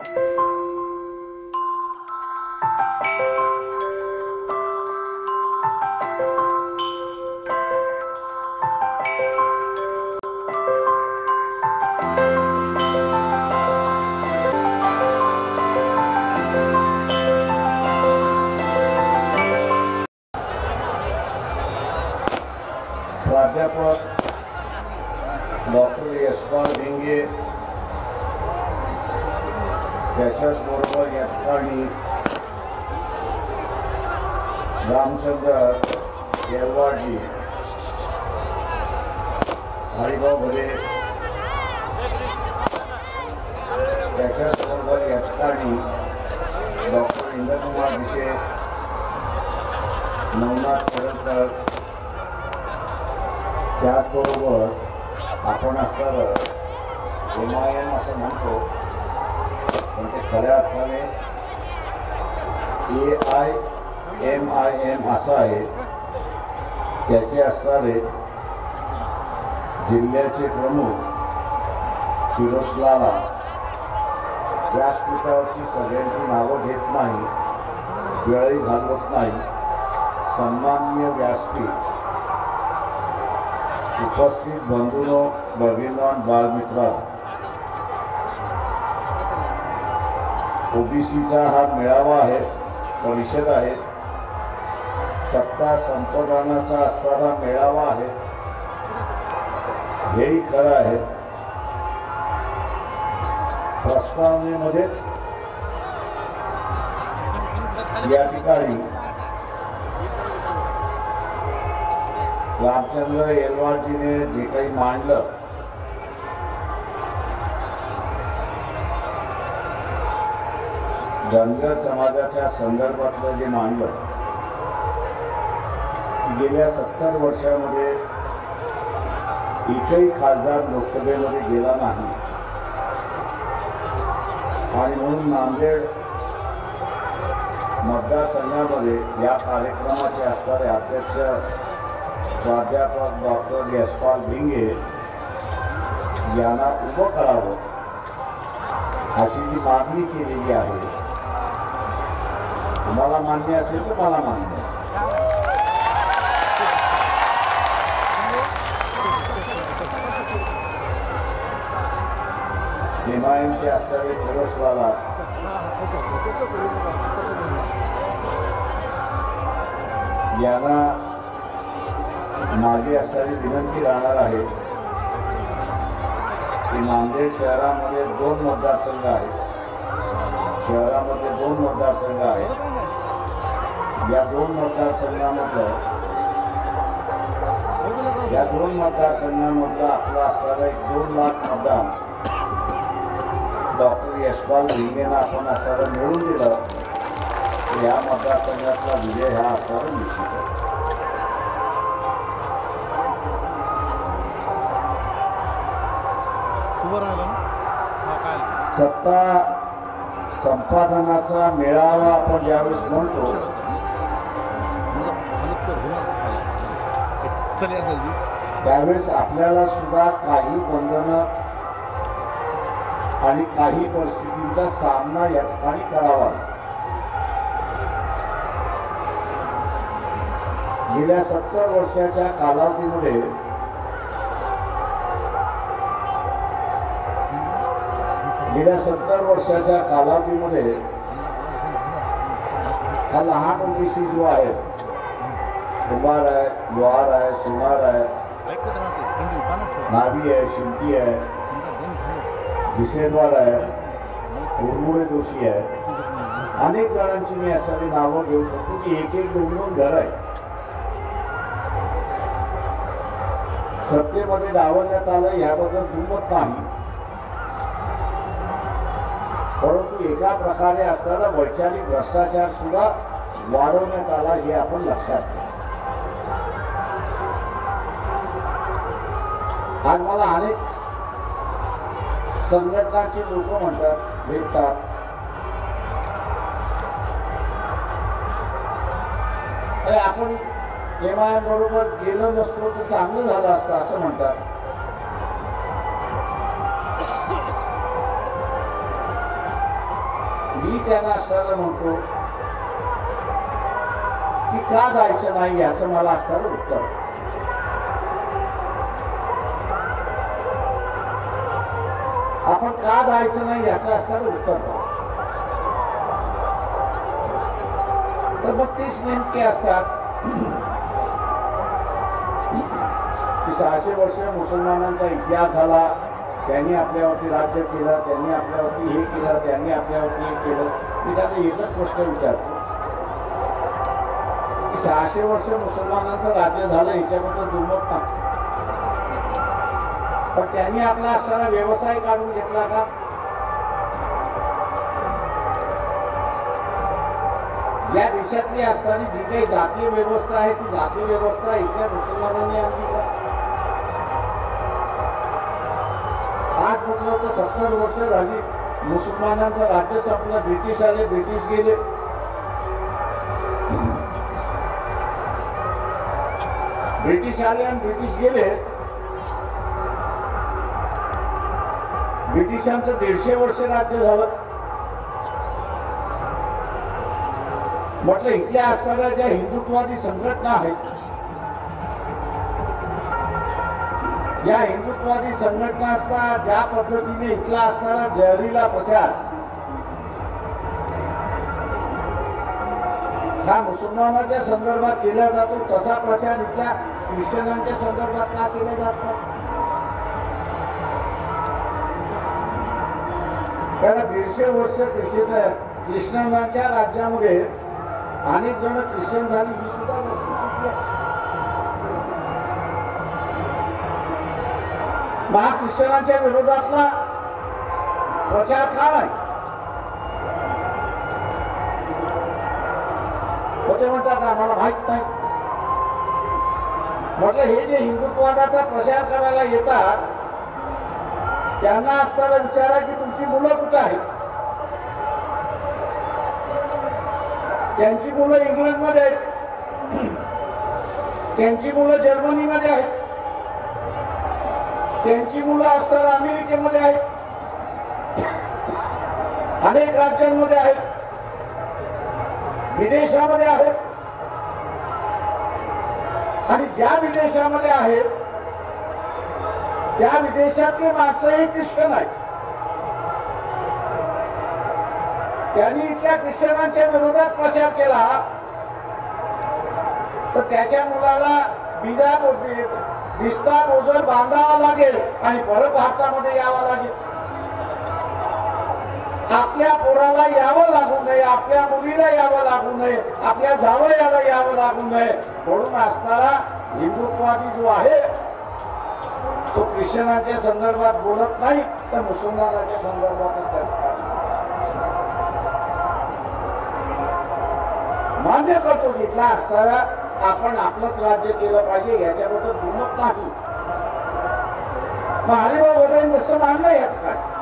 प्राध्यापक डॉक्टर यशपाल भिंगे त्याच्याचबरोबर या ठिकाणी रामचंद्र येलवाडजी, हरिभाऊ भरे त्याच्याचबरोबर या ठिकाणी डॉक्टर इंद्रकुमार भिसे, नवनाथ खडकर, त्याचबरोबर आपण असं MIM असं म्हणतो पण ते खऱ्या अर्थाने AIMIM असं आहे. त्याचे असणारे जिल्ह्याचे प्रमुख फिरोज लाला व्यासपीठावरची सगळ्यांची नावं घेत नाही, वेळही घालवत नाही. सन्माननीय व्यासपीठ, उपस्थित बंधूंनो, भगिनींनो, बालमित्रांनो, ओबीसीचा हा मेळावा आहे, परिषद आहे, सत्ता संपादनाचा असणारा मेळावा आहे, हेही खरं आहे. प्रस्तावनेमध्येच या ठिकाणी रामचंद्र येलवाडजीने जे काही मांडलं धनगर समाजाच्या संदर्भातलं जे मांडलं, गेल्या 70 वर्षामध्ये एकही खासदार लोकसभेमध्ये गेला नाही आणि म्हणून नांदेड मतदारसंघामध्ये या कार्यक्रमाचे असणारे अध्यक्ष प्राध्यापक डॉक्टर यशपाल भिंगे यांना उभं करावं अशी जी मागणी केलेली आहे, तुम्हाला मान्य असेल तर मला मान्य असेल. MIMचे असणारे फिरोज लाला यांना माझी असणारी विनंती राहणार आहे की नांदेड शहरामध्ये 2 मतदारसंघ आहेत. शहरामध्ये 2 मतदारसंघ आहेत. या 2 मतदारसंघामधलं आपलं असणारं 2 लाख मतदान डॉक्टर यशपाल भिंगेंना आपण असणारं मिळवून दिलं तर या मतदारसंघातला विजय हा असणारा निश्चित आहे. सत्ता संपादनाचा मेळावा आपण ज्यावेळेस म्हणतो त्यावेळेस आपल्याला सुद्धा काही बंधनं आणि काही परिस्थितींचा सामना या ठिकाणी करावा. गेल्या 70 वर्षाच्या कालावधीमध्ये हा लहान ओबीसी जो आहे, कुंभार आहे, लोहार आहे, सोनार आहे, नाभी आहे, शिंपी आहे, भिसेनवाड आहे, उर्मुळे जोशी आहे, अनेक जणांची मी असणारी नावं घेऊ शकतो की 1-1 2-2 घर आहे. सत्तेमध्ये डावलण्यात आलं याबद्दल दुमत नाही, परंतु एका प्रकारे असणारा वैचारिक भ्रष्टाचार सुद्धा वाढवण्यात आला हे आपण लक्षात घ्या. आज मला अनेक संघटनाचे लोक म्हणतात, भेटतात, अरे आपण MIM बरोबर गेलो नसतो तर चांगलं झालं असतं असं म्हणतात. मी त्यांना असल्याला म्हणतो की का जायचं नाही याचं मला असणारं उत्तर. आपण का जायचं नाही याचं असणारं उत्तर. तर मग तीच नेमकी असतात की 600 वर्ष मुसलमानांचा इतिहास झाला, त्यांनी आपल्यावरती राज्य केलं, त्यांनी आपल्यावरती हे केलं, त्यांनी आपल्यावरती हे केलं. मी त्यांना एकच प्रश्न विचारतो की 600 वर्ष मुसलमानांचं राज्य झालं याच्याबद्दल दुर्मत नाही, पण त्यांनी आपला असणारा व्यवसाय काढून घेतला का? या देशातली असणारी जी काही जातीय व्यवस्था आहे ती जातीय व्यवस्था इथल्या मुसलमानांनी आणली का? आज म्हटलं तर 70 वर्ष झाली मुसलमानांचं राज्य संपलं. ब्रिटिश आले, ब्रिटिश गेले. ब्रिटिश आले आणि ब्रिटिश गेले. ब्रिटिशांचं 150 वर्ष राज्य झालं. म्हटलं इथल्या असणाऱ्या ज्या हिंदुत्ववादी संघटना आहेत, या हिंदुत्ववादी संघटना असतात ज्या पद्धतीने इथला असणारा जहरीला प्रचार हा मुसलमानांच्या संदर्भात केला जातो, तसा प्रचार इथल्या ख्रिश्चनांच्या संदर्भात का केला जातो? कारण 150 वर्ष ख्रिश्चनांच्या राज्यामध्ये अनेक जण ख्रिश्चन झाली ही सुद्धा वस्तुस्थिती आहे. ख्रिश्चनांच्या विरोधातला प्रचार का नाही? ते म्हणतात आम्हाला माहित नाही. म्हटलं हे जे हिंदुत्ववादाचा प्रचार करायला येतात त्यांना असताना विचारा की तुमची मुलं कुठं आहेत? त्यांची मुलं इंग्लंडमध्ये आहेत, त्यांची मुलं जर्मनीमध्ये आहेत, त्यांची मुलं असताना अमेरिकेमध्ये आहेत, अनेक राज्यांमध्ये आहेत, विदेशामध्ये आहेत. आणि ज्या विदेशामध्ये आहेत त्या विदेशातले माणसंही ख्रिश्चन आहेत. त्यांनी इथल्या ख्रिश्चनांच्या विरोधात प्रचार केला तर त्याच्या मुलाला बिस्ता बोजर बांधावा लागेल आणि परत भारतामध्ये यावं लागेल. आपल्या पोराला यावं लागू नये, आपल्या मुलीला यावं लागू नये, आपल्या जावयाला यावं लागू नये म्हणून असणारा हिंदुत्ववादी जो आहे तो ख्रिश्चनांच्या संदर्भात बोलत नाही तर मुसलमानांच्या संदर्भातच करतात. मान्य करतो घेतला असताना आपण आपलंच राज्य केलं पाहिजे याच्याबद्दल दुमत नाही. हरिभाऊ वगैरे जसं मानलं या ठिकाणी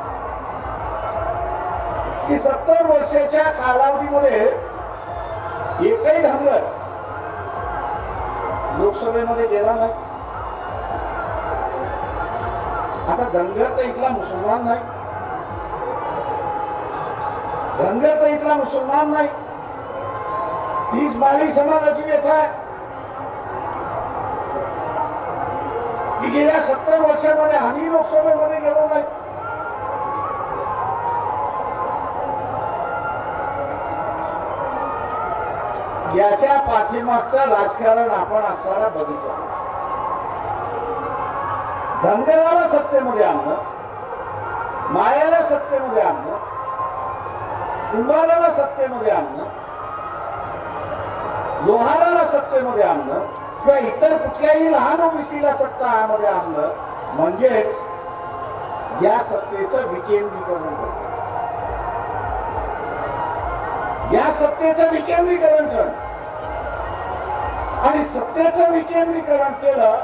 की 70 वर्षाच्या कालावधीमध्ये एकही धनगर लोकसभेमध्ये गेला नाही. आता धनगर तर इथला मुसलमान नाही, धनगर तर इथला मुसलमान नाही. तीच माळी समाजाची व्यथा आहे की गेल्या 70 वर्षामध्ये आम्ही लोकसभेमध्ये गेलो नाही. याच्या पाठीमागचं राजकारण आपण असताना बघितलं. धनगराला सत्तेमध्ये आणलं, मायाला सत्तेमध्ये आणलं, कुंभाराला सत्तेमध्ये आणलं, लोहाराला सत्तेमध्ये आणलं किंवा इतर कुठल्याही लहान ओबीसीला सत्तामध्ये आणलं म्हणजेच या सत्तेचं विकेंद्रीकरण करणं. या सत्तेचं विकेंद्रीकरण करणं आणि सत्तेचं विकेंद्रीकरण केलं,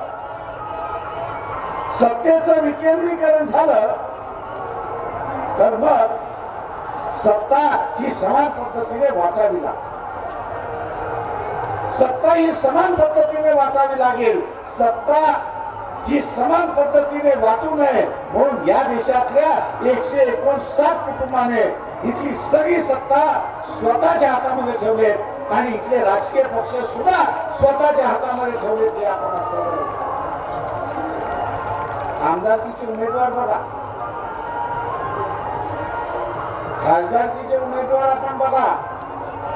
सत्तेचं विकेंद्रीकरण झालं तर मग सत्ता ही समान पद्धतीने वाटावी लागते. सत्ता ही समान पद्धतीने वाटावी लागेल. सत्ता जी समान पद्धतीने वाटू नये म्हणून या देशातल्या 159 कुटुंबाने इथली सगळी सत्ता स्वतःच्या हातामध्ये ठेवले आणि इथले राजकीय पक्ष सुद्धा स्वतःच्या हातामध्ये ठेवले. ते आपण आमदारकीचे उमेदवार बघा, खासदारकीचे उमेदवार आपण बघा,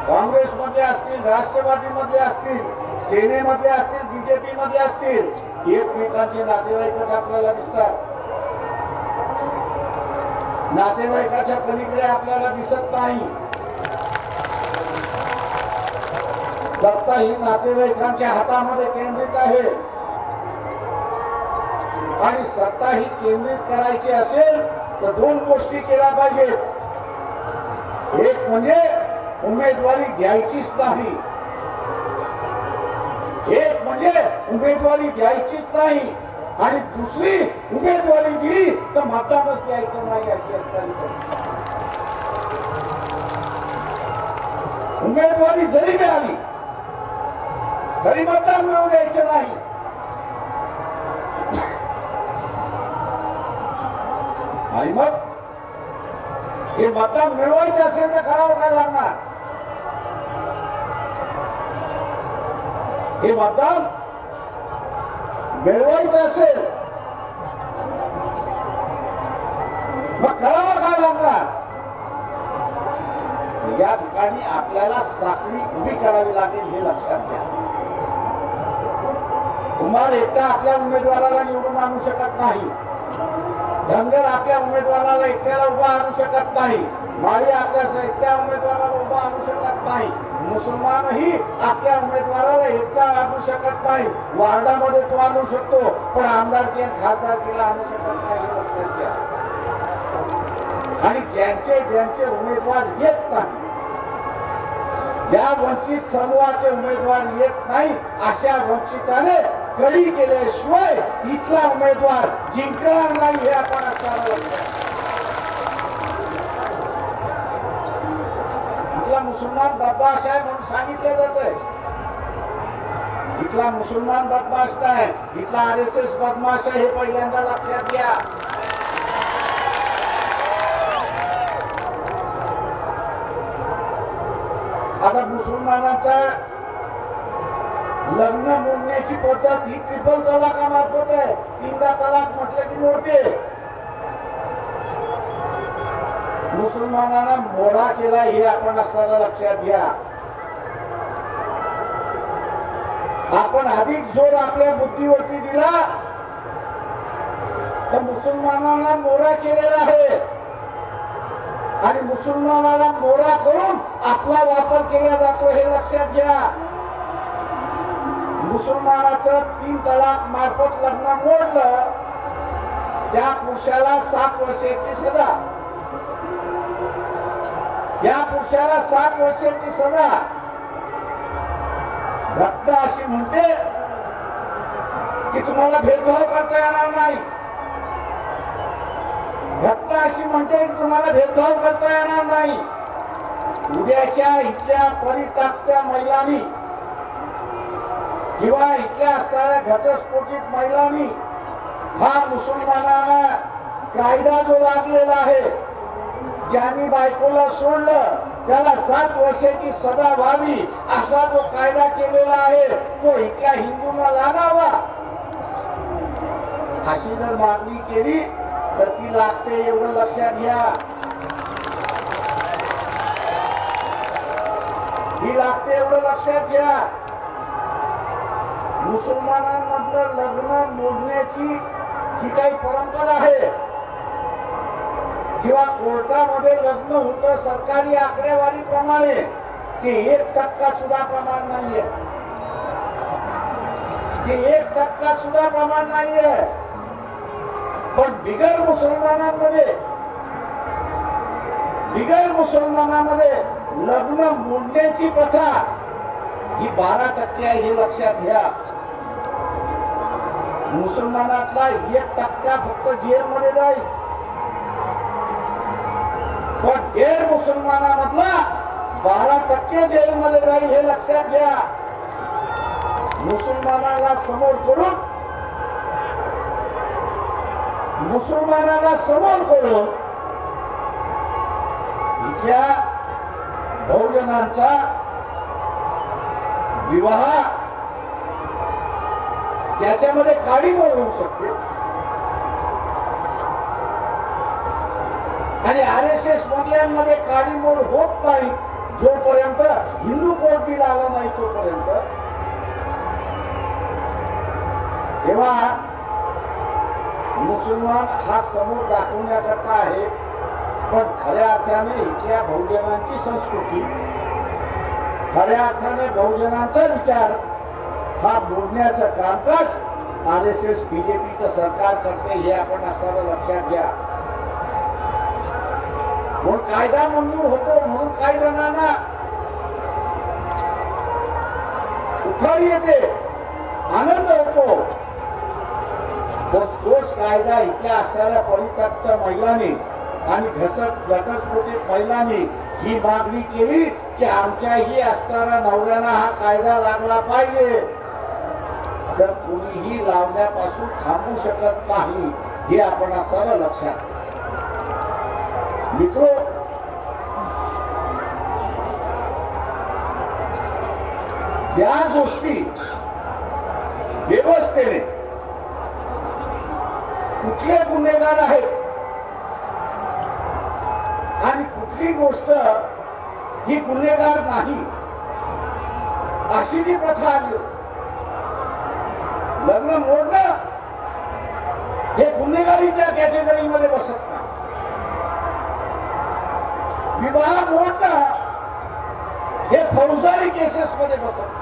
काँग्रेसमध्ये असतील, राष्ट्रवादीमध्ये असतील, सेनेमध्ये असतील, बीजेपी मध्ये असतील, एकमेकांचे नातेवाईकच आपल्याला दिसतात. नातेवाईकाच्या पलीकडे आपल्याला दिसत नाही. सत्ता ही नातेवाईकांच्या हातामध्ये केंद्रित आहे आणि सत्ता ही केंद्रित करायची असेल तर दोन गोष्टी केल्या पाहिजेत. एक म्हणजे उमेदवारी द्यायचीच नाही, एक म्हणजे उमेदवारी द्यायचीच नाही आणि दुसरी उमेदवारी दिली तर मतदानच द्यायचं नाही अशी असणारी. उमेदवारी जरी मिळाली तरी मतदान मिळू द्यायचे नाही. आणि मग हे मतदान मिळवायचे असेल तर करावं काय लागणार? हे मतदान मिळवायचं असेल मग करावं काय लागणार? या ठिकाणी आपल्याला साखळी उभी करावी लागेल हे लक्षात घ्या. कुमार एकटा आपल्या उमेदवाराला निवडून आणू शकत नाही, धनगर आपल्या उमेदवाराला एकट्याला उभा आणू शकत नाही, माळी आपल्या एकट्या उमेदवाराला उभा आणू शकत नाही, मुसलमानही आपल्या उमेदवाराला एकटा आणू शकत नाही. वार्डामध्ये तो आणू शकतो पण आमदारकी आणि खासदारकीला आणू शकत नाही हे लक्षात घ्या. आणि ज्यांचे ज्यांचे उमेदवार येत नाही, ज्या वंचित समूहाचे उमेदवार येत नाही अशा वंचिताने कडी केल्याशिवाय इथला उमेदवार जिंकणार नाही हे आपण असणारा लक्षात. इथला मुसलमान बदमाश आहे म्हणून सांगितलं जातंय. इथला मुसलमान बदमाश नाही, इथला RSS बदमाश आहे हे पहिल्यांदा लक्षात घ्या. आता मुसलमानाचा लग्न मोडण्याची पद्धत ही ट्रिपल तलाकामार्फत आहे. 3दा तलाक म्हटलं की मोडते. मुसलमानांना मोडा केला हे आपण असताना लक्षात घ्या. आपण अधिक जोर आपल्या बुद्धीवरती दिला तर मुसलमानांना मोडा केलेला आहे आणि मुसलमानाला मोडा करून आपला वापर केला जातो हे लक्षात घ्या. मुसलमानाचं 3 तलाक मार्फत लग्न मोडलं त्या पुरुषाला 7 वर्षाची सजा, त्या पुरुषाला 7 वर्षाची सजा. घटना अशी म्हणते की तुम्हाला भेदभाव करता येणार नाही. घटना अशी म्हणते की तुम्हाला भेदभाव करता येणार नाही. उद्याच्या इथल्या परित्यक्त्या महिलांनी किंवा इथल्या असणाऱ्या घटस्फोटित महिलांनी हा मुसलमानांना कायदा जो लागलेला आहे, ज्यांनी बायकोला सोडलं त्याला 7 वर्षाची सजा व्हावी असा जो कायदा केलेला आहे तो इथल्या हिंदूंना लागावा. अशी जर मागणी केली तर ती लागते एवढं लक्षात घ्या. ही लागते एवढं लक्षात घ्या. मुसलमानांमधलं लग्न मोडण्याची जी काही परंपरा आहे किंवा कोर्टामध्ये लग्न होतं सरकारी आकडेवारीप्रमाणे ते 1% सुद्धा प्रमाण नाहीये. ते 1% सुद्धा प्रमाण नाहीये. पण बिगर मुसलमानामध्ये लग्न मोडण्याची प्रथा ही 12% आहे हे लक्षात घ्या. मुसलमानातला 1% फक्त जेलमध्ये जाईल पण गैर मुसलमानामधला 12% जेलमध्ये जाईल हे लक्षात घ्या. मुसलमानाला समोर करून इतक्या बहुजनांचा विवाह ज्याच्यामध्ये काडीमोड होऊ शकते आणि RSS मधल्यांमध्ये काडीमोड होत नाही जोपर्यंत हिंदू कोर्ट बिल आला नाही तोपर्यंत, तेव्हा मुसलमान हा समोर दाखवण्याकरता आहे, पण खऱ्या अर्थाने इथल्या बहुजनांची संस्कृती, खऱ्या अर्थाने बहुजनांचा विचार हा मोडण्याचं कामकाज RSS BJPचं सरकार करते हे आपण असताना लक्षात घ्या. म्हणून कायदा मंजूर होतो म्हणून काही जणांना उखाळी येते, आनंद होतो, पण तोच कायदा इथल्या असणाऱ्या परित्यक्त महिलांनी आणि घटस्फोटित महिलांनी ही मागणी केली की आमच्याही असणाऱ्या नवऱ्यांना हा कायदा लागला पाहिजे, तर कोणीही लावण्यापासून थांबू शकत नाही हे आपण असणाऱ्या लक्षात. मित्रो, ज्या गोष्टी व्यवस्थेने कुठले गुन्हेगार आहेत आणि कुठली गोष्ट ही गुन्हेगार नाही अशी जी प्रथा आली, लग्न मोडणं हे गुन्हेगारीच्या कॅटेगरीमध्ये बसत नाही, विवाह मोडणं हे फौजदारी केसेस मध्ये बसत नाही.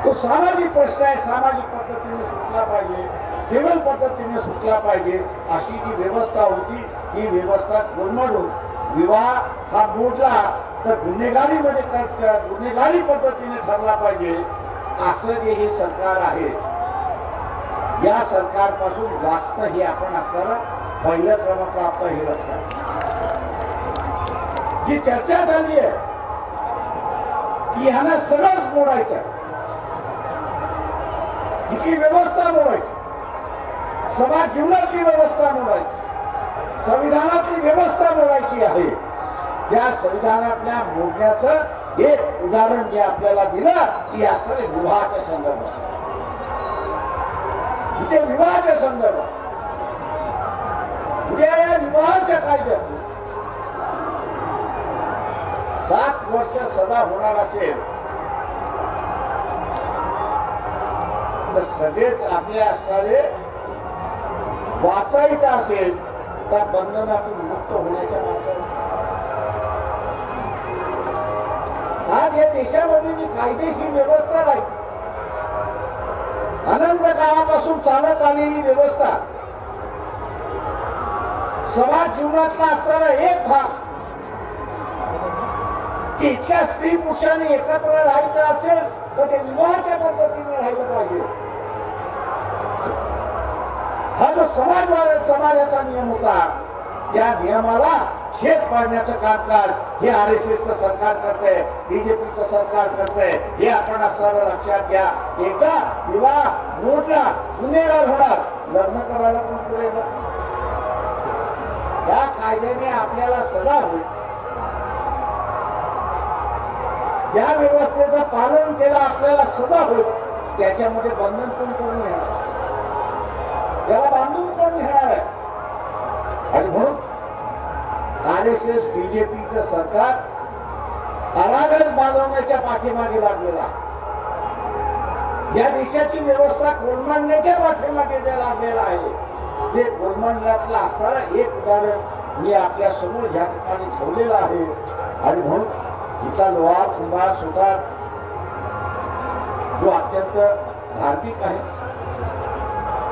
तो सामाजिक प्रश्न आहे, सामाजिक पद्धतीने सुटला पाहिजे, सिव्हिल पद्धतीने सुटला पाहिजे अशी जी व्यवस्था होती ती व्यवस्था कोलमडून विवाह हा मोडला तर गुन्हेगारी पद्धतीने ठरला पाहिजे असं जे हे सरकार आहे, या सरकारपासून वाचणं हे आपण असताना पहिलं क्रमांक प्राप्त हे लक्षात. जी चर्चा झाली आहे की ह्यांना सगळंच मोडायचं, इथली व्यवस्था मोडायची, समाज जीवनातली व्यवस्था मोडायची, संविधानातली व्यवस्था मोडायची आहे. त्या संविधानातल्या मोडण्याचं एक उदाहरण जे आपल्याला दिलं की असणारे विवाहाच्या संदर्भात, इथे विवाहाच्या संदर्भात उद्या या विवाहाच्या कायद्यात 7 वर्ष सजा होणार असेल तर सगळेच आपले असणारे वाचायचं असेल त्या बंधनातून मुक्त होण्याच्या मार्गावर. आज या देशामध्ये जी कायदेशीर व्यवस्था नाही, अनंत काळापासून चालत आलेली व्यवस्था, समाज जीवनातला असणारा एक भाग की इतक्या स्त्री पुरुषांनी एकत्र राहायचं असेल तर ते विवाहाच्या पद्धतीने राहिलं पाहिजे, हा जो समाजाचा नियम होता त्या नियमाला छेद पाडण्याचं कामकाज हे RSSचं सरकार करतंय, BJPचं सरकार करतंय हे आपण असणारं लक्षात घ्या. एकदा विवाह मोडला गुन्हेगार होणार, लग्न करायला पण पुढे या कायद्याने आपल्याला सजा होईल. ज्या व्यवस्थेचं पालन केलं आपल्याला सजा होईल, त्याच्यामध्ये बंधन पण करून येणार, त्याला बांधून पण घेणार आहे. आणि म्हणून RSS BJPचं सरकार अरागज बांधवण्याच्या पाठीमागे लागलेला, या देशाची व्यवस्था कोलमडण्याच्या पाठीमागे लागलेला आहे. ते कोलमडण्यातलं असणारा एक उदाहरण मी आपल्या समोर या ठिकाणी ठेवलेलं आहे. आणि म्हणून इथला लोहार कुंभार सुतार जो अत्यंत धार्मिक आहे,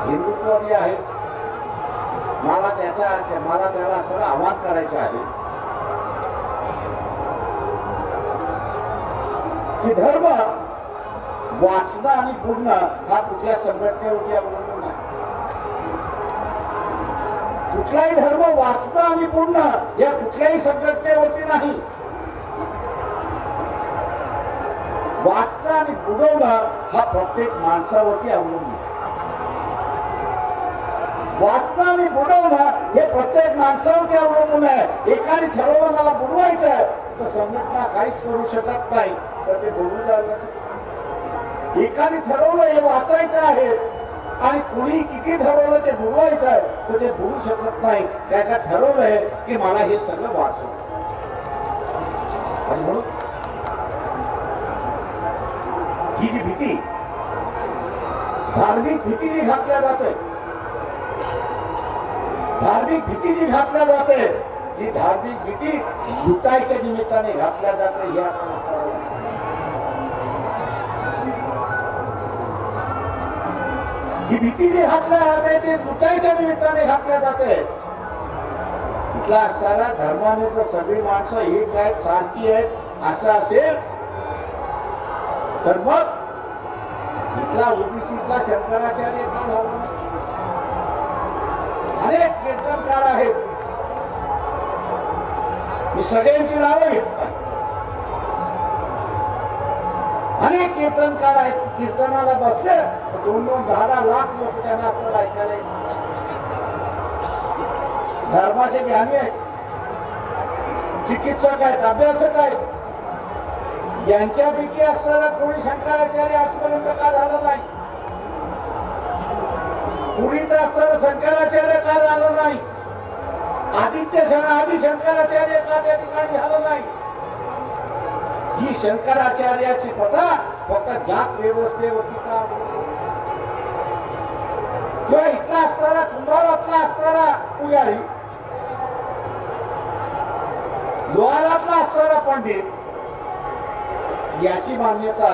हिंदुत्ववादी आहे, मला त्याला सगळं आवाहन करायचं आहे की धर्म वाचणं आणि बोलणं हा कुठल्या संघटनेवरती अवलंबून आहे. कुठलाही धर्म वाचणं आणि बोलणं या कुठल्याही संघटनेवरती नाही. वाचणं आणि बुडवणं हा प्रत्येक माणसावरती अवलंबून आहे. वाचणं आणि बुडवणं हे प्रत्येक माणसावरती अवलंबून आहे. एकाने ठरवलं मला बुडवायचं आहे तर संघटना काहीच करू शकत नाही, तर ते बुडवून जायला. एकाने ठरवलं हे वाचायचं आहे आणि कुणी किती ठरवलं ते बुडवायचं आहे तर ते बुडू शकत नाही. त्याला ठरवलंय की मला हे सगळं वाचवायचं. आणि म्हणून ही जी भीती, धार्मिक भीती जी घातल्या जाते, धार्मिक भीती जी घातल्या जाते, ती धार्मिक भीती लुटायच्या निमित्ताने घातल्या जाते. हे आपण ही भीती जी घातल्या जाते ती लुटायच्या निमित्ताने घातल्या जाते. इथला असणारा धर्माने जर सगळी माणसं एक आहेत, सारखी आहेत असं असेल तर मग इथला ओबीसीतला शंकराचार्य का झाला? अनेक कीर्तनकार आहेत, मी सगळ्यांची नावं घेत नाही. अनेक कीर्तनकार आहेत, कीर्तनाला बसले तर 2-2, 10-10 लाख लोक त्यांना असं ऐकायला येतात. धर्माचे ज्ञानी आहेत, चिकित्सक आहेत, अभ्यासक आहेत. यांच्यापैकी असणारा कोणी शंकराचार्य आजपर्यंत का झाला नाही? पुरीचा असणारा शंकराचार्य का झाला नाही? आदी शंकराचार्य का त्या ठिकाणी झाला नाही? ही शंकराचार्याची कथा फक्त जात व्यवस्थेवरती का, किंवा इथला असणारा कुंभारातला असणारा पुजारी, द्वारातला असणारा पंडित याची मान्यता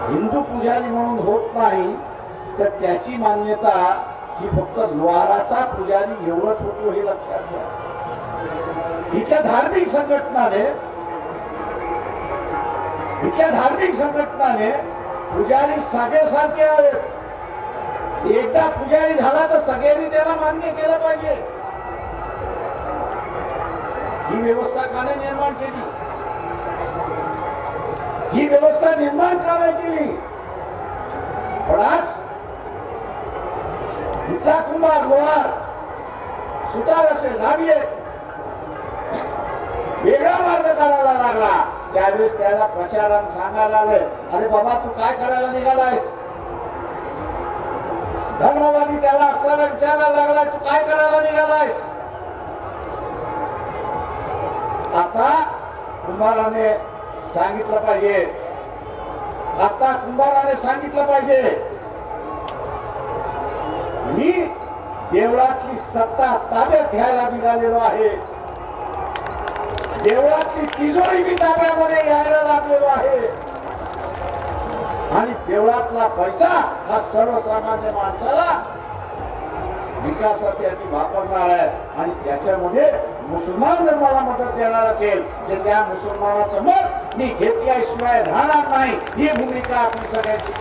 हिंदू पुजारी म्हणून होत नाही, तर त्याची मान्यता ही फक्त द्वाराचा पुजारी एवढंच होतो हे लक्षात घ्या. इथल्या धार्मिक संघटनाने पुजारी सगळ्यासारखे आहेत. एकदा पुजारी झाला तर सगळ्यांनी त्याला मान्य केलं पाहिजे. ही व्यवस्था काने निर्माण केली? ही व्यवस्था निर्माण करायला केली. पण आज इथला कुंभार, लोहार, सुतार असेल, नावी वेगळा मार्ग करायला लागला. त्यावेळेस त्याला प्रचारानं सांगायला आले, अरे बाबा तू काय करायला निघालायस? धर्मवादी त्याला असताना विचारायला लागला, तू काय करायला निघालायस? आता कुंभाराने सांगितलं पाहिजे, मी देवळातली सत्ता ताब्यात घ्यायला निघालेलो आहे, देवळातली तिजोरी मी ताब्यामध्ये यायला लागलेलो आहे आणि देवळातला पैसा हा सर्वसामान्य माणसाला विकासासाठी वापरणार आहे. आणि त्याच्यामध्ये मुसलमान जर मला मदत देणार असेल तर त्या मुसलमानाचं मत मी घेतल्याशिवाय राहणार नाही. ही भूमिका आपण सगळ्यांची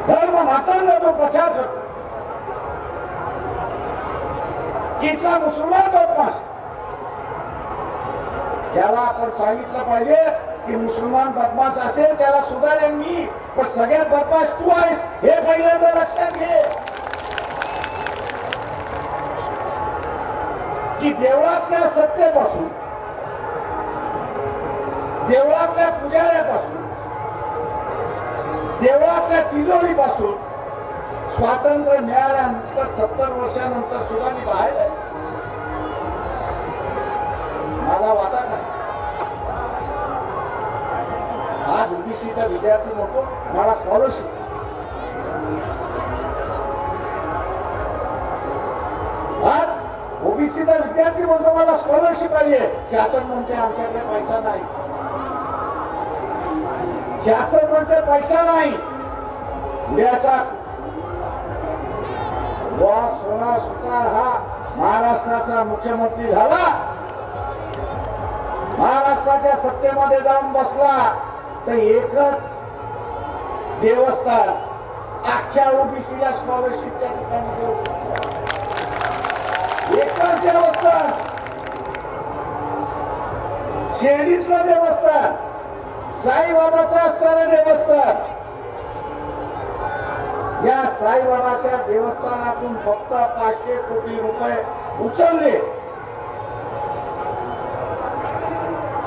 धर्म मातंग तो प्रचार करतो. इथला मुसलमान बदमाश, त्याला आपण सांगितलं पाहिजे की मुसलमान बदमाश असेल त्याला सुधारेन मी, पण सगळ्यात बदमाश तू आहेस हे पहिल्यांदा लक्षात घे. की देवळातल्या सत्तेपासून, देवळातल्या पुजाऱ्यापासून, देवळातल्या तिजोरीपासून स्वातंत्र्य मिळाल्यानंतर 70 वर्षानंतर सुद्धा मी बाहेर आहे. मला वाटा का आज ओबीसीचा विद्यार्थी म्हणतो मला स्कॉलरशिप, आज ओबीसीचा विद्यार्थी म्हणतो मला स्कॉलरशिप पाहिजे. शासन म्हणते आमच्याकडे पैसा नाही, शासन म्हणते पैसा नाही. उद्याचा सोना सुतार हा महाराष्ट्राचा मुख्यमंत्री झाला, महाराष्ट्राच्या सत्तेमध्ये जाऊन बसला तर एकच देवस्थान अख्ख्या ओबीसीला स्कॉलरशिप त्या ठिकाणी देऊ शकतो. एकच देवस्थान शिर्डीतलं देवस्थान, साईबाबाचं असणारं देवस्थान, या साईबाबाच्या देवस्थानातून फक्त 500 कोटी रुपये उचलले.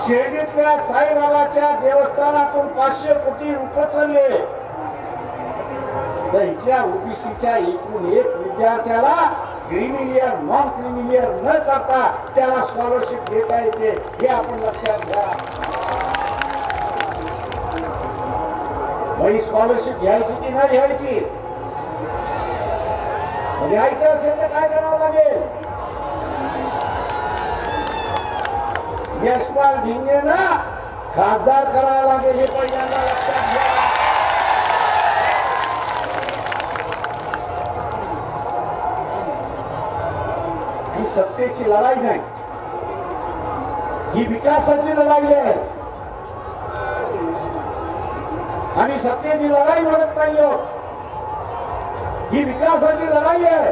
शिर्डीतल्या साईबाबाच्या देवस्थानातून 500 कोटी उचलले तर इथल्या ओबीसीच्या एकूण एक विद्यार्थ्याला क्रिमिलियर नॉन क्रिमिलियर न करता त्याला स्कॉलरशिप देता येते, हे आपण लक्षात घ्या. ही स्कॉलरशिप घ्यायची की नाही घ्यायची? घ्यायचं असेल तर काय करावं लागेल? यशपाल भिंगेंना खासदार करावं लागेल, हे पहिल्यांदा लक्षात घ्या. ही सत्तेची लढाई नाही, ही विकासाची लढाई आहे. आणि सत्तेची लढाई म्हणत नाही, ही विकासाची लढाई आहे.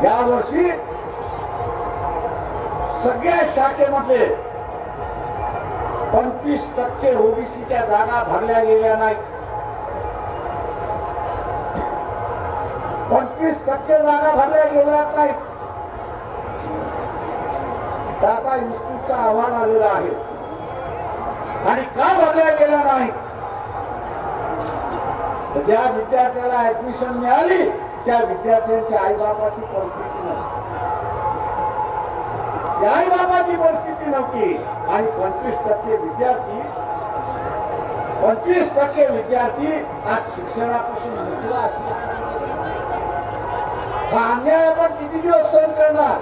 यावर्षी सगळ्या शाखेमध्ये 25% ओबीसीच्या जागा भरल्या गेल्या नाहीत. 25% जागा भरल्या गेल्या नाहीत. टाटा इन्स्टिट्यूटचा अहवाल आलेला आहे. आणि का भरल्या गेल्या नाही? ज्या विद्यार्थ्याला ऍडमिशन मिळाली त्या विद्यार्थ्यांच्या आईबापाची परिस्थिती नव्हती, त्या आईबापाची परिस्थिती नव्हती. आणि 25% विद्यार्थी आज शिक्षणापासून मुक्तला असले. हा अन्याय आपण किती दिवस सहन करणार?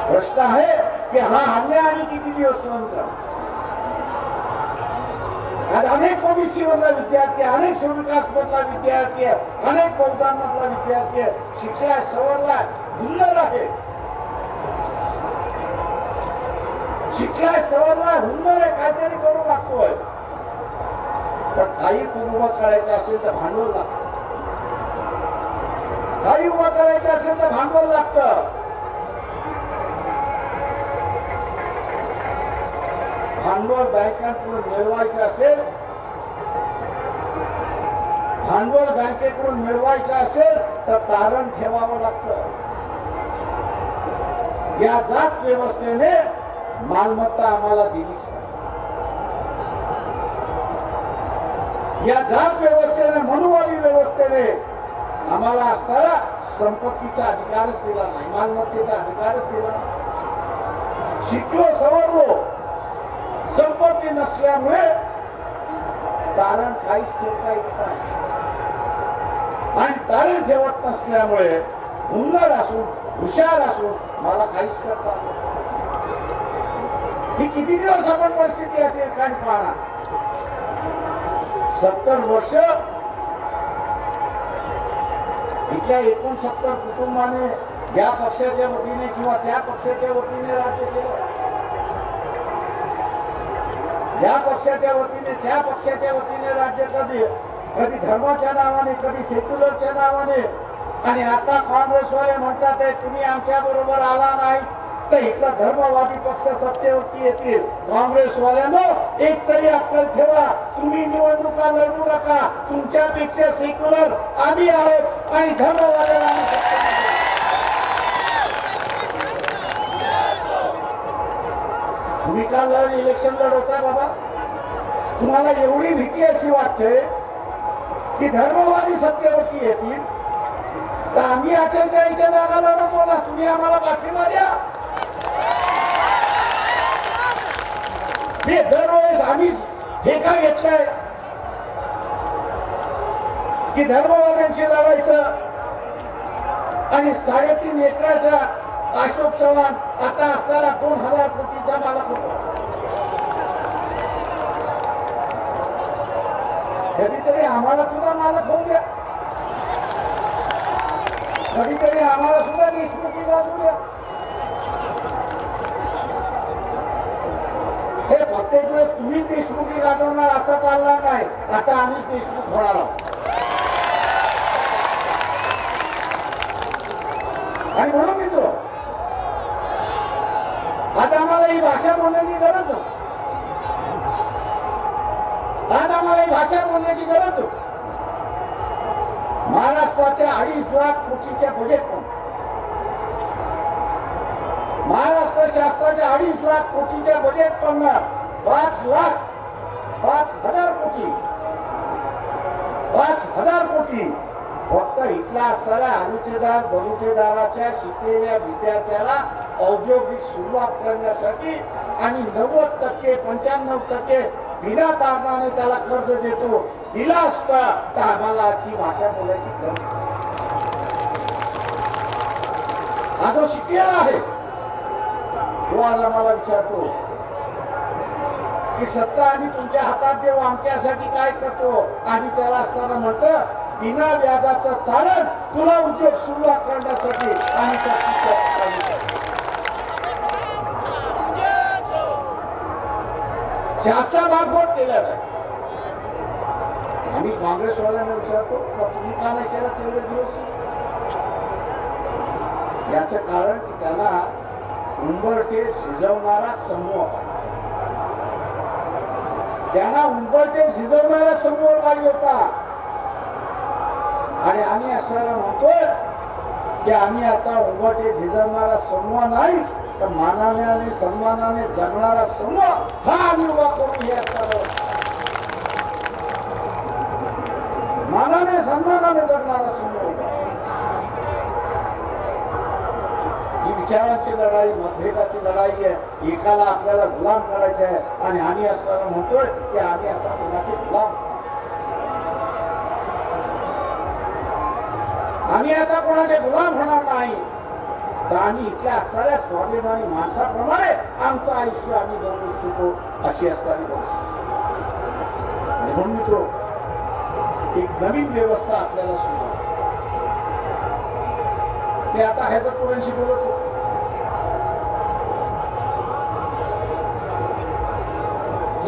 प्रश्न आहे की हा अन्याय आम्ही किती दिवस सहन करणार? आज अनेक ओबीसी मधला विद्यार्थी, अनेक शिवविकास मधला विद्यार्थी, अनेक बहुदान मधला विद्यार्थी शिक्षणात सवरला हुल्लर आहे. शिक्षणात सवरला हुल्लर आहे, काहीतरी करू लागतोय. पण काही उभं करायचं असेल तर भांडवल लागतं. काही उभं करायचं असेल तर भांडवल लागतं. भांडवल बँकांकडून मिळवायचं असेल, भांडवल बँकेकडून मिळवायचं असेल तर तारण ठेवावं लागतं. या जात व्यवस्थेने मालमत्ता आम्हाला दिलीच नाही. या जात व्यवस्थेने, मनुवादी व्यवस्थेने आम्हाला असणारा संपत्तीचा अधिकारच दिला नाही, मालमत्तेचा अधिकारच दिला नाही. शिकलो, सवरलो, संपत्ती नसल्यामुळे तारण काहीच ठेवता येत नाही. आणि तारण ठेवत नसल्यामुळे हुन्नर असून, हुशार असून मला काहीच करता ही किती दिवस आपण परिस्थिती या ठिकाणी पाहणार? 70 वर्ष इथल्या 69 कुटुंबाने या पक्षाच्या वतीने किंवा त्या पक्षाच्या वतीने राज्य केलं. या पक्षाच्या वतीने, त्या पक्षाच्या वतीने राज्य कधी कधी धर्माच्या नावाने, कधी सेक्युलरच्या नावाने. आणि आता काँग्रेसवाले म्हणतात तुम्ही आमच्या बरोबर आला नाही तर इथला धर्मवादी पक्ष सत्तेवरती येतील. काँग्रेसवाल्यांनो एक तरी अक्कल ठेवा, तुम्ही निवडणुका लढू नका. तुमच्यापेक्षा सेक्युलर आम्ही आहोत आणि धर्मवाद्यांना तुम्ही काल इलेक्शन लढवता बाबा. तुम्हाला एवढी भीती अशी वाटते की धर्मवादी सत्तेवरती येतील तर आम्ही 48च्या जागा लढवतो ना, तुम्ही आम्हाला पाठिंबा द्या. हे दरवेळेस आम्ही ठेका घेतलाय की धर्मवाद्यांशी लढायचं. आणि 3.5 एकराचा अशोक चव्हाण आता असताना 2000 कोटीचा मालक होता. कधीतरी आम्हाला सुद्धा मालक होऊ द्या, कधीतरी आम्हाला सुद्धा देशमुखी बाजू द्या. हे प्रत्येक वेळेस तुम्ही देशमुखी गाजवणार असं चालणार नाही. आता आम्ही देशमुख होणार आहोत. आणि म्हणून मित्र आम्हाला ही भाषा बोलण्याची गरज होती. आज आम्हाला ही भाषा बोलण्याची गरज होती. महाराष्ट्राच्या 2.5 लाख कोटीच्या बजेट पण महाराष्ट्र शासनाच्या 2.5 लाख कोटीच्या बजेट पण 5,00,000 कोटी 5,000 कोटी फक्त इथला असणाऱ्या अनुतेदार बलुतेदाराच्या शिकलेल्या विद्यार्थ्याला औद्योगिक सुरुवात करण्यासाठी आणि 90% 95% बिना तारणाने त्याला कर्ज देतो. दिला असता तर आम्हाला आजची भाषा बोलायची गरज. हा जो शिकलेला आहे तो आज आम्हाला विचारतो की सत्ता आम्ही तुमच्या हातात देऊ आमच्यासाठी काय करतो. आणि त्याला असताना म्हणतं बिना व्याजाचं तारण तुला उद्योग सुरुवात करण्यासाठी आणि शासनामार्फत केल्या जाईल. आम्ही काँग्रेसवाल्यांना विचारतो तुम्ही का नाही केला तेवढे दिवस. याचं कारण की त्याला उंबरठे शिजवणारा समूह त्यांना उंबरठे शिजवणारा समूह पाहिजे होता. आणि आम्ही असं म्हणतोय की आम्ही आता उंबरठे झिजवणारा समूह नाही तर मानाने आणि सन्मानाने जगणारा समूह हा आम्ही उभा करून हे असताना मानाने सन्मानाने जगणारा समूह. ही विचाराची लढाई मतभेदाची लढाई आहे. एकाला आपल्याला गुलाम करायचं आहे आणि आम्ही असं म्हणतोय की आम्ही आता कोणाचे गुलाम आम्ही आता कोणाचे गुलाम होणार नाही. तर आम्ही इथल्या असणाऱ्या स्वाभिमानी माणसाप्रमाणे आमचं आयुष्य आम्ही जगू इच्छितो अशी असणारी परिस्थिती. म्हणून मित्रो एक नवीन व्यवस्था आपल्याला सुरू आहे. मी आता हैदरपुरांशी बोलत होतो.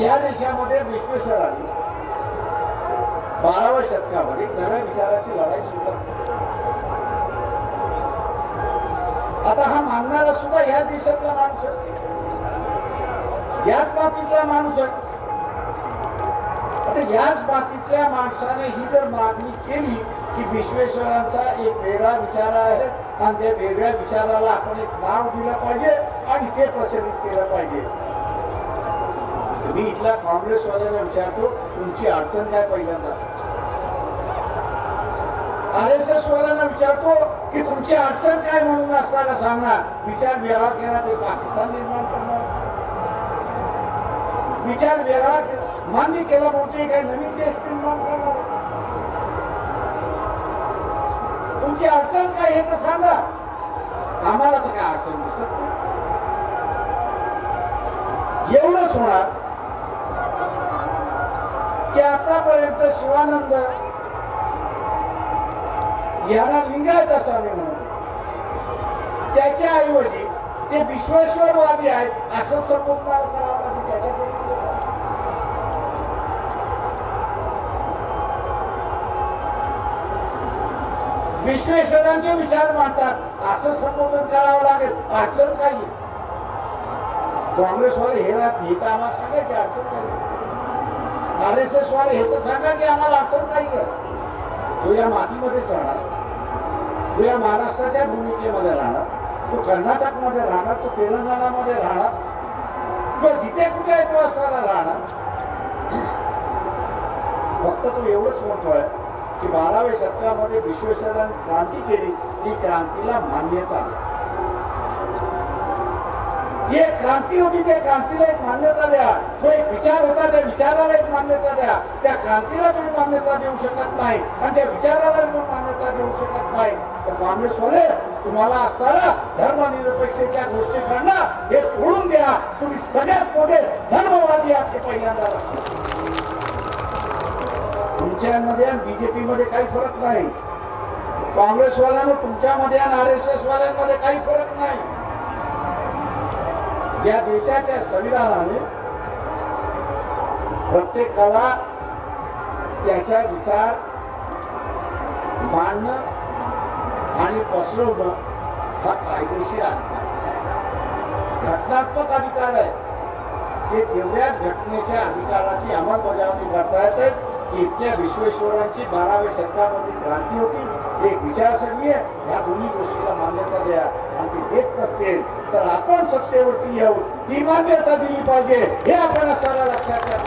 या देशामध्ये विश्वेश्वरांनी 12व्या शतकामध्ये नव्या विचाराची लढाई सुरू केली. आता हा मानणारा सुद्धा ह्या देशातला माणूस आहे, याच मातीतला माणूस आहे. आता याच मातीतल्या माणसाने ही जर मागणी केली की विश्वेश्वरांचा एक वेगळा विचार आहे आणि त्या वेगळ्या विचाराला आपण एक नाव दिलं पाहिजे आणि ते प्रचलित केलं पाहिजे. मी इथल्या काँग्रेसवाल्यांना विचारतो तुमची अडचण काय पहिल्यांदा. RSS वाल्यांना विचारतो की तुमची अडचण काय म्हणून असताना सांगणार. विचार वेगळा केला ते पाकिस्तान निर्माण करणार. विचार वेगळा मान्य केला मोठे काही नवीन देश निर्माण करणार. तुमची अडचण काय हे तर सांगा. आम्हाला तर काय अडचण दिसत नाही. एवढंच होणार की आतापर्यंत शिवानंद याला लिंगायत असं आम्ही म्हणतो, त्याच्या ऐवजी ते विश्वेश्वरवादी आहेत असं संबोधणार करावं लागेल. त्याच्याकडे विश्वेश्वरांचे विचार मांडतात असं संबोधन करावं लागेल. अडचण काही काँग्रेसवाले हे तर आम्हाला सांगा की अडचण काही. RSS वाले हे तर सांगा की आम्हाला अडचण काही आहे. तो या मातीमध्येच राहणार, तो या महाराष्ट्राच्या भूमिकेमध्ये राहणार, तो कर्नाटकमध्ये राहणार, तो तेलंगणामध्ये राहणार किंवा जिथे कुठे आहे तो असताना राहणार. फक्त तो एवढंच म्हणतोय की 12व्या शतकामध्ये विश्वेश्वरांनी क्रांती केली, ती क्रांतीला मान्यता. ही क्रांती होती, त्या क्रांतीला एक मान्यता द्या. तो एक विचार होता, त्या विचाराला एक मान्यता द्या. त्या क्रांतीला तुम्ही मान्यता देऊ शकत नाही आणि त्या विचाराला तुम्ही मान्यता देऊ शकत नाही. तर काँग्रेसवाले तुम्हाला असताना धर्मनिरपेक्षतेच्या गोष्टी करणं हे सोडून द्या. तुम्ही सगळ्यात मोठे धर्मवादी आहात हे पहिल्यांदा. तुमच्यामध्ये आणि BJP मध्ये काही फरक नाही. काँग्रेसवाल्यांना तुमच्यामध्ये आणि RSS वाल्यांमध्ये काही फरक नाही. या देशाच्या संविधानाने प्रत्येकाला त्याच्या विचार मांडणं आणि पसरवणं हा कायदेशीर आहे. घटनात्मक अधिकार आहे ते तेवढ्याच घटनेच्या अधिकाराची अंमलबजावणी करता येते की इतक्या विश्वेश्वरांची 12व्या शतकामध्ये क्रांती होती, एक विचारसरणी आहे, ह्या दोन्ही गोष्टीला मान्यता द्या आणि ते देत नसतील तर आपण सत्तेवरती येऊ, ती मान्यता दिली पाहिजे हे आपण सर्व लक्षात घ्या.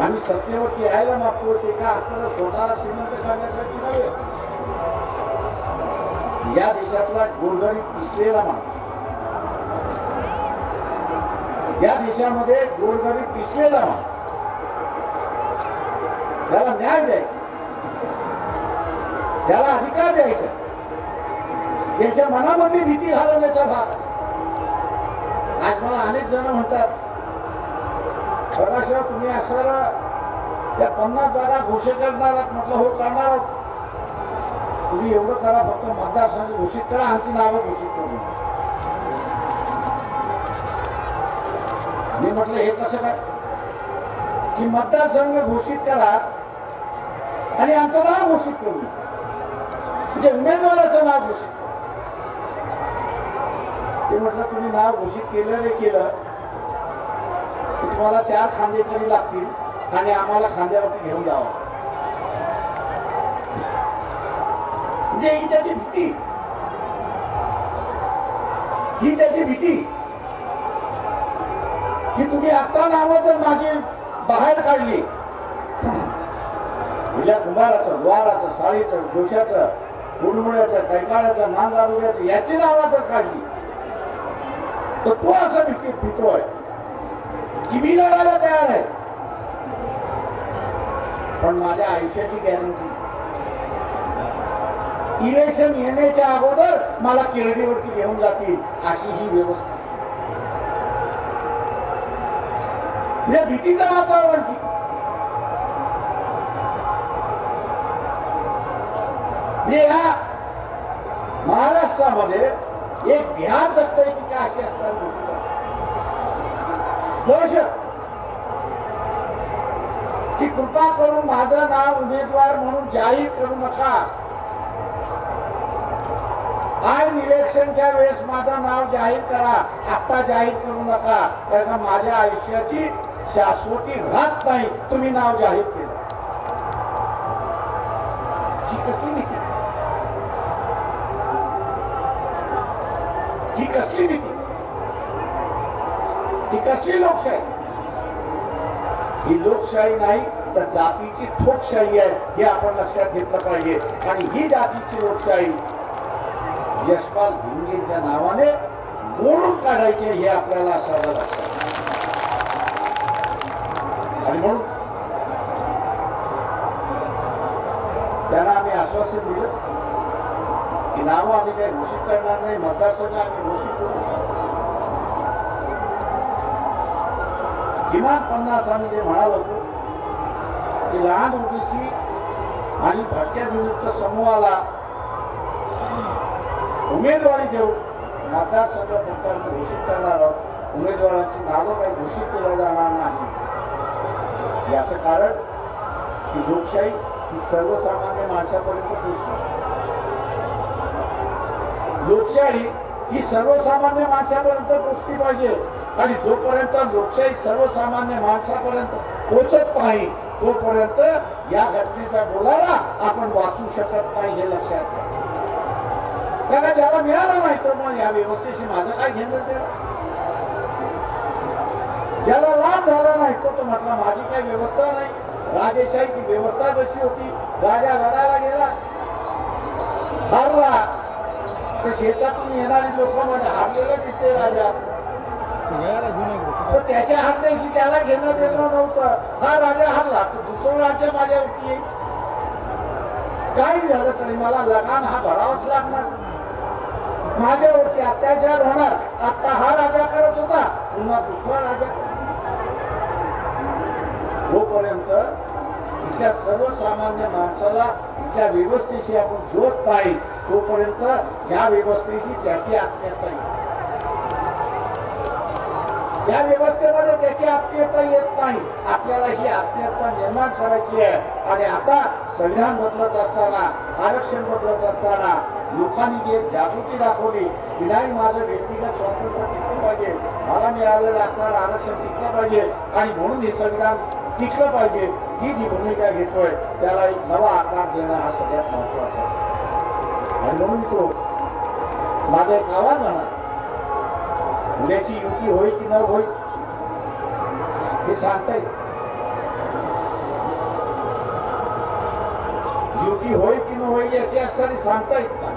आम्ही सत्तेवरती यायला मागतो ते का असताना स्वतःला श्रीमंत करण्यासाठी नव्हे. या देशातला गोरगरीब पिसलेला माणूस, या देशामध्ये गोरगरीब पिसलेला माणूस, त्याला न्याय द्यायचा, त्याला अधिकार द्यायचा, त्याच्या मनामध्ये भीती घालवण्याचा भाग. आज मला अनेक जण म्हणतात प्रकाशराव तुम्ही असणारा त्या 50 जागा घोषित करणार आहात. म्हटलं हो करणार आहोत. तुम्ही एवढं करा, फक्त मतदारसंघ घोषित करा, आमची नावं घोषित करू. मी म्हटलं हे कसं काय की मतदारसंघ घोषित करा आणि आमचं नाव घोषित करू, म्हणजे उमेदवाराचं नाव घोषित करा. ते म्हटलं तुम्ही नाव घोषित केलं नाही केलं तुम्हाला 4 खांदेकरी लागतील आणि आम्हाला खांद्यावरती घेऊन जावं. म्हणजे ही त्याची भीती, ही त्याची भीती की तुम्ही आता नावं जर माझी बाहेर काढली, हिला कुंभाराचं, द्वाराचं, साळीचं, जोशाचं, गुडमुळ्याचं, कैकाळ्याचं, नांदारुड्याचं याची नावं जर काढली तर तो असं भीतोय की मी लढायला तयार आहे, पण माझ्या आयुष्याची गॅरंटी इलेक्शन येण्याच्या अगोदर मला किरडीवरती घेऊन जातील अशी ही व्यवस्था. या भीतीचं वातावरण ह्या महाराष्ट्रामध्ये एक बिहार जगतय की काय अशी असतात दहशत की कृपा करून माझं नाव उमेदवार म्हणून जाहीर करू नका. आज इलेक्शनच्या वेळेस माझं नाव जाहीर करा, आता जाहीर करू नका, कारण माझ्या आयुष्याची शाश्वती राहत नाही तुम्ही नाव जाहीर केलं. ही कसली नीती, ही कसली नीती, ही कसली लोकशाही. ही लोकशाही नाही तर जातीची ठोकशाही आहे हे आपण लक्षात घेतलं पाहिजे. आणि ही जातीची लोकशाही यशपाल भिंगेच्या नावाने मोडून काढायचे हे आपल्याला सर्व लक्षात. आणि म्हणून त्यांना आम्ही आश्वासन दिलं की नावं आम्ही काही घोषित करणार नाही, मतदारसंघ आम्ही घोषित करू. किमान 50 आम्ही जे म्हणालो होतो की लहान ओबीसी आणि भटक्या विमुक्त समूहाला उमेदवारी देऊ, मतदारसंघ फक्त घोषित करणार आहोत, उमेदवारांची नावं काही घोषित केलं जाणार नाही. याचं कारण की लोकशाही ही सर्वसामान्य माणसापर्यंत पोहोचते. लोकशाही ही सर्वसामान्य माणसापर्यंत पोहोचली पाहिजे. आणि जोपर्यंत लोकशाही सर्वसामान्य माणसापर्यंत पोहोचत नाही तोपर्यंत या घटनेच्या बोलाला आपण वाचू शकत नाही हे लक्षात घ्या. त्याला ज्याला मिळालं नाही तर मग या व्यवस्थेशी माझं काय घेणं देणं. ज्याला लाभ झाला नाही तो म्हटलं माझी काही व्यवस्था नाही. राजेशाहीची व्यवस्था जशी होती, राजा लढायला गेला, हारला तर शेतातून येणारी लोक म्हणजे हारलेलं दिसते राजा, तर त्याच्या हारण्याशी त्याला घेणं देणं नव्हतं. हा राजा हारला तर दुसरं राज्य माझ्यावरती येईल. काही झालं तरी मला लगान हा भरावाच लागणार, माझ्यावरती अत्याचार होणार. आता हा राजा करत होता, पुन्हा दुसरा राजा. जोपर्यंत इथल्या सर्वसामान्य माणसाला इथल्या व्यवस्थेशी आपण जोडत नाही तोपर्यंत या व्यवस्थेशी त्याची आत्मीयता येईल. या व्यवस्थेमध्ये त्याची आत्मीयता येत नाही. आपल्याला ही आत्मीयता निर्माण करायची आहे. आणि आता संविधान बदलत असताना, आरक्षण बदलत असताना लोकांनी जे जागृती दाखवली की नाही माझं व्यक्तिगत स्वातंत्र्य टिकलं पाहिजे, मला मिळालेलं असणारं आरक्षण टिकलं पाहिजे आणि म्हणून हे संविधान टिकलं पाहिजे, ही जी भूमिका घेतोय त्याला एक नवा आकार देणं हा सगळ्यात महत्वाचा आहे. आणि म्हणून तो माझं एक आव्हान आहे, उद्याची युती होईल की न होईल हे सांगता येईल. युती होईल की न होईल याची असताना सांगता येत नाही,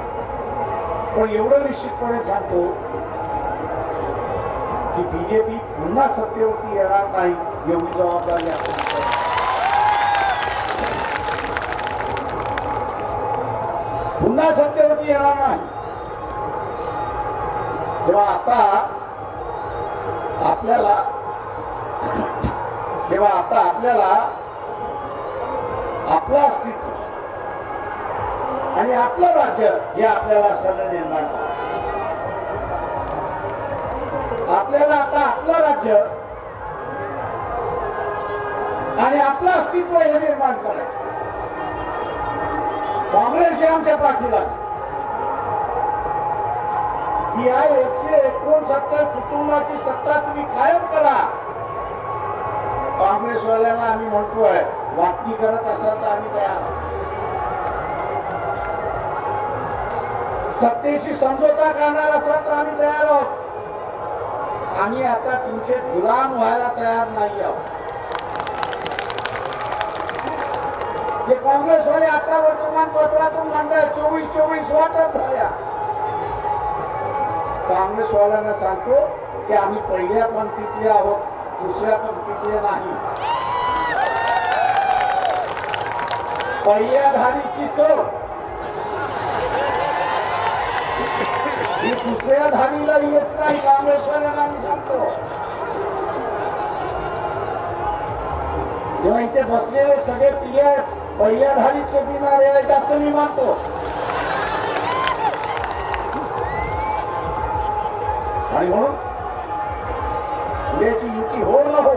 पण एवढं निश्चितपणे सांगतो की बीजेपी पुन्हा सत्तेवरती येणार नाही एवढी जबाबदारी आपण पुन्हा सत्तेवरती येणार नाही. तेव्हा आता आपल्याला आपलं अस्तित्व आणि आपलं राज्य हे आपल्याला सगळं निर्माण करायचं. आपल्याला आता आपलं राज्य आणि आपलं अस्तित्व हे निर्माण करायचं. काँग्रेस हे आमच्या पाठीला की या 169 कुटुंबाची सत्ता तुम्ही कायम करा. काँग्रेसवाल्यांना आम्ही म्हणतोय वाटणी करत असाल तर आम्ही तयार आहोत. सत्तेशी समझोता करणार असाल तर आम्ही तयार आहोत. आम्ही आता तुमचे गुलाम व्हायला तयार नाही आहोत. जे काँग्रेसवाले आता वर्तमानपत्रातून म्हणताय 24 वाटप झाल्या. काँग्रेसवाल्यांना सांगतो की आम्ही पहिल्या पंक्तीतले आहोत, दुसऱ्या पंक्तीतले नाही. पहिल्या धारीची चव ही दुसऱ्या धारीला येत नाही. काँग्रेसवाल्यांना आम्ही सांगतो. तेव्हा इथे बसलेले सगळे पिढ्या पहिल्या धारीतले पिणारे आहेत असं मी मानतो. आणि म्हणून उद्याची युती हो न हो,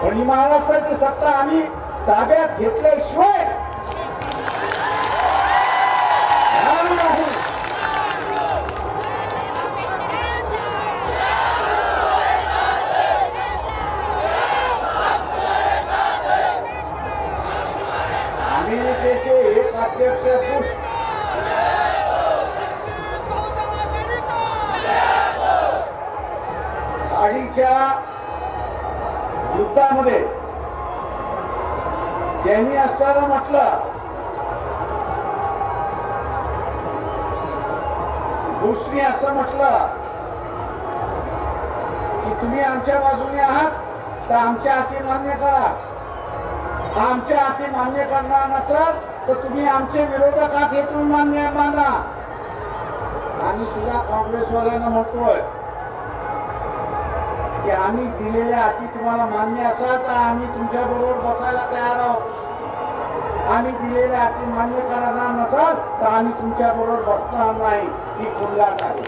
पण ही महाराष्ट्राची सत्ता आम्ही ताब्यात घेतल्याशिवाय नाही. अमेरिकेचे एक अध्यक्ष बुश आधीच्या युद्धामध्ये त्यांनी असताना म्हटलं, बुशनी असं म्हटलं की तुम्ही आमच्या बाजूने आहात तर आमच्या हाती मान्य करा. आमच्या हाती मान्य करणार नसाल तर तुम्ही आमचे विरोधक आहात हे तुम्ही मान्य माना. आम्ही सुद्धा काँग्रेसवाल्यांना म्हणतोय की आम्ही दिलेल्या अटी तुम्हाला मान्य असाल तर आम्ही तुमच्या बरोबर बसायला तयार आहोत. आम्ही दिलेल्या अटी मान्य करणार नसाल तर आम्ही तुमच्या बरोबर बसणार नाही. ही खुल्लाट आहे.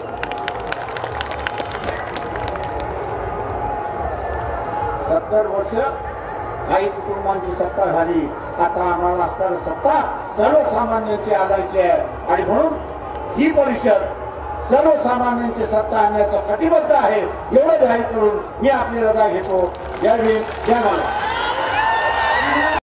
सत्तर वर्ष काही कुटुंबांची सत्ता झाली, आता आम्हाला असणारी सत्ता सर्वसामान्यांची आणायची आहे. आणि म्हणून ही परिषद सर्वसामान्यांची सत्ता आणण्याचा कटिबद्ध आहे. एवढं जाहीर करून मी आपली रजा घेतो. जय भीम, जय महाराष्ट्र.